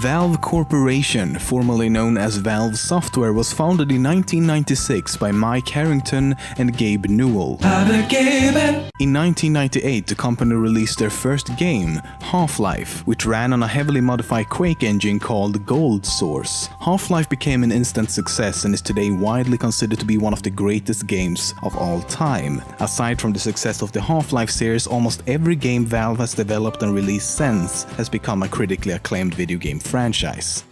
Valve Corporation, formerly known as Valve Software, was founded in 1996 by Mike Harrington and Gabe Newell. In 1998, the company released their first game, Half-Life, which ran on a heavily modified Quake engine called Gold Source. Half-Life became an instant success and is today widely considered to be one of the greatest games of all time. Aside from the success of the Half-Life series, almost every game Valve has developed and released since has become a critically acclaimed video game franchise.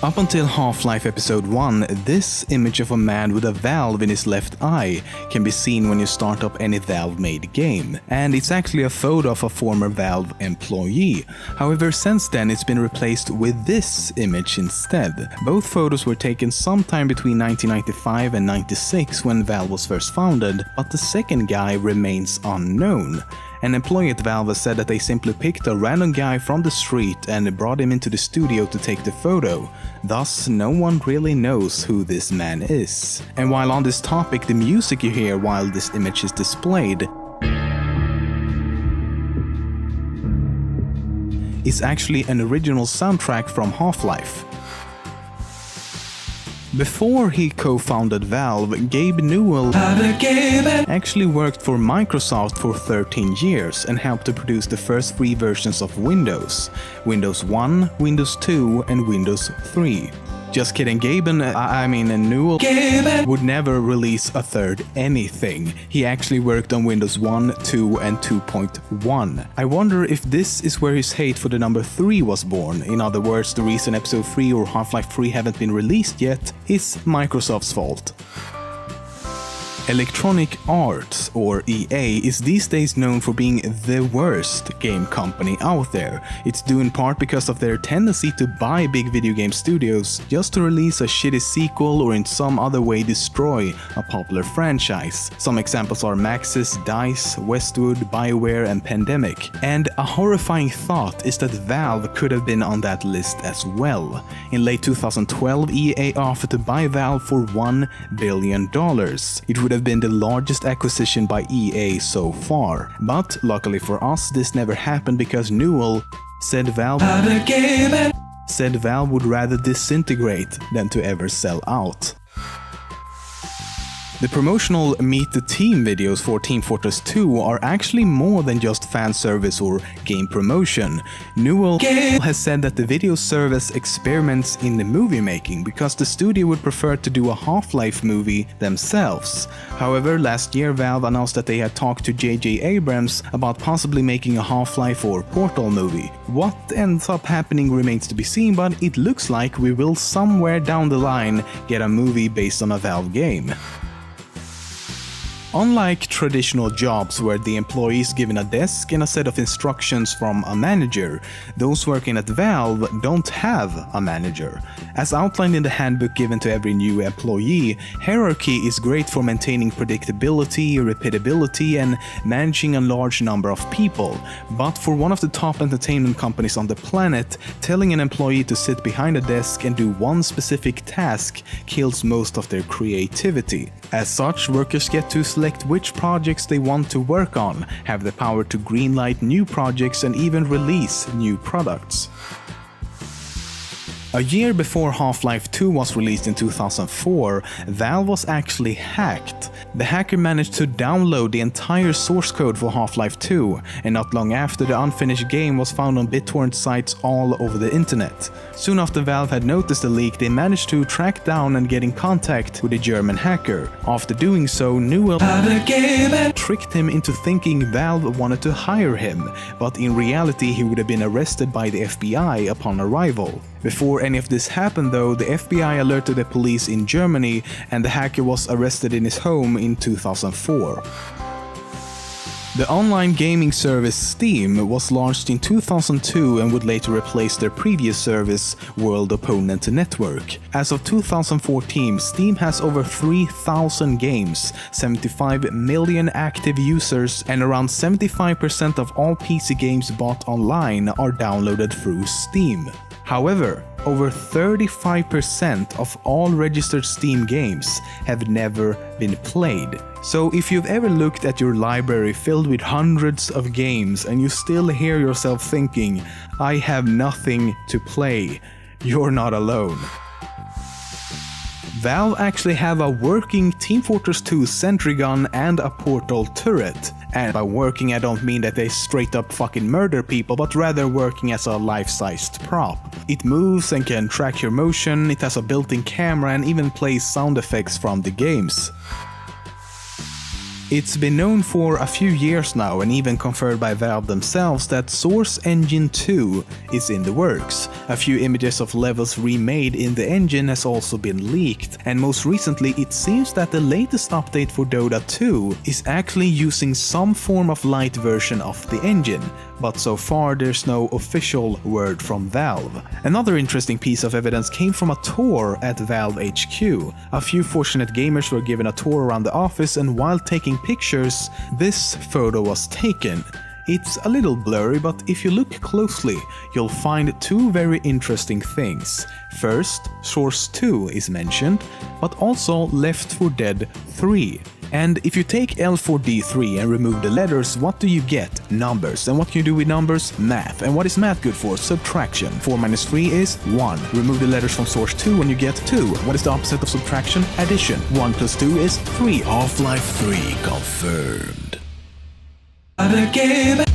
Up until Half-Life Episode 1, this image of a man with a valve in his left eye can be seen when you start up any Valve-made game, and it's actually a photo of a former Valve employee. However, since then it's been replaced with this image instead. Both photos were taken sometime between 1995 and 96 when Valve was first founded, but the second guy remains unknown. An employee at Valve has said that they simply picked a random guy from the street and brought him into the studio to take the photo. Thus, no one really knows who this man is. And while on this topic, the music you hear while this image is displayed is actually an original soundtrack from Half-Life. Before he co-founded Valve, Gabe Newell actually worked for Microsoft for 13 years and helped to produce the first 3 versions of Windows: Windows 1, Windows 2 and Windows 3. Just kidding, Newell would never release a third anything. He actually worked on Windows 1, 2 and 2.1. I wonder if this is where his hate for the number 3 was born. In other words, the reason Episode 3 or Half-Life 3 haven't been released yet is Microsoft's fault. Electronic Arts, or EA, is these days known for being the worst game company out there. It's due in part because of their tendency to buy big video game studios just to release a shitty sequel or in some other way destroy a popular franchise. Some examples are Maxis, DICE, Westwood, BioWare and Pandemic. And a horrifying thought is that Valve could have been on that list as well. In late 2012, EA offered to buy Valve for $1 billion. It would have been the largest acquisition by EA so far. But luckily for us, this never happened because Newell said Valve would rather disintegrate than to ever sell out. The promotional Meet the Team videos for Team Fortress 2 are actually more than just fan service or game promotion. Newell has said that the videos serve as experiments in the movie making because the studio would prefer to do a Half-Life movie themselves. However, last year Valve announced that they had talked to J.J. Abrams about possibly making a Half-Life or Portal movie. What ends up happening remains to be seen, but it looks like we will somewhere down the line get a movie based on a Valve game. Unlike traditional jobs where the employee is given a desk and a set of instructions from a manager, those working at Valve don't have a manager. As outlined in the handbook given to every new employee, hierarchy is great for maintaining predictability, repeatability, and managing a large number of people. But for one of the top entertainment companies on the planet, telling an employee to sit behind a desk and do one specific task kills most of their creativity. As such, workers get to select which projects they want to work on, have the power to greenlight new projects and even release new products. A year before Half-Life 2 was released in 2004, Valve was actually hacked. The hacker managed to download the entire source code for Half-Life 2, and not long after, the unfinished game was found on BitTorrent sites all over the internet. Soon after Valve had noticed the leak, they managed to track down and get in contact with a German hacker. After doing so, Newell tricked him into thinking Valve wanted to hire him, but in reality he would have been arrested by the FBI upon arrival. Before any of this happened though, the FBI alerted the police in Germany and the hacker was arrested in his home in 2004. The online gaming service Steam was launched in 2002 and would later replace their previous service, World Opponent Network. As of 2014, Steam has over 3,000 games, 75 million active users, and around 75% of all PC games bought online are downloaded through Steam. However, over 35% of all registered Steam games have never been played. So if you've ever looked at your library filled with hundreds of games and you still hear yourself thinking, I have nothing to play, you're not alone. Valve actually have a working Team Fortress 2 sentry gun and a portal turret. And by working I don't mean that they straight up fucking murder people, but rather working as a life-sized prop. It moves and can track your motion, it has a built-in camera and even plays sound effects from the games. It's been known for a few years now and even confirmed by Valve themselves that Source Engine 2 is in the works. A few images of levels remade in the engine has also been leaked, and most recently it seems that the latest update for Dota 2 is actually using some form of light version of the engine, but so far there's no official word from Valve. Another interesting piece of evidence came from a tour at Valve HQ. A few fortunate gamers were given a tour around the office, and while taking pictures, this photo was taken. It's a little blurry, but if you look closely, you'll find two very interesting things. First, Source 2 is mentioned, but also Left 4 Dead 3. And if you take L4D3 and remove the letters, what do you get? Numbers. And what can you do with numbers? Math. And what is math good for? Subtraction. 4 minus 3 is 1. Remove the letters from Source 2 and you get 2. What is the opposite of subtraction? Addition. 1 plus 2 is 3. Half-Life 3 confirmed.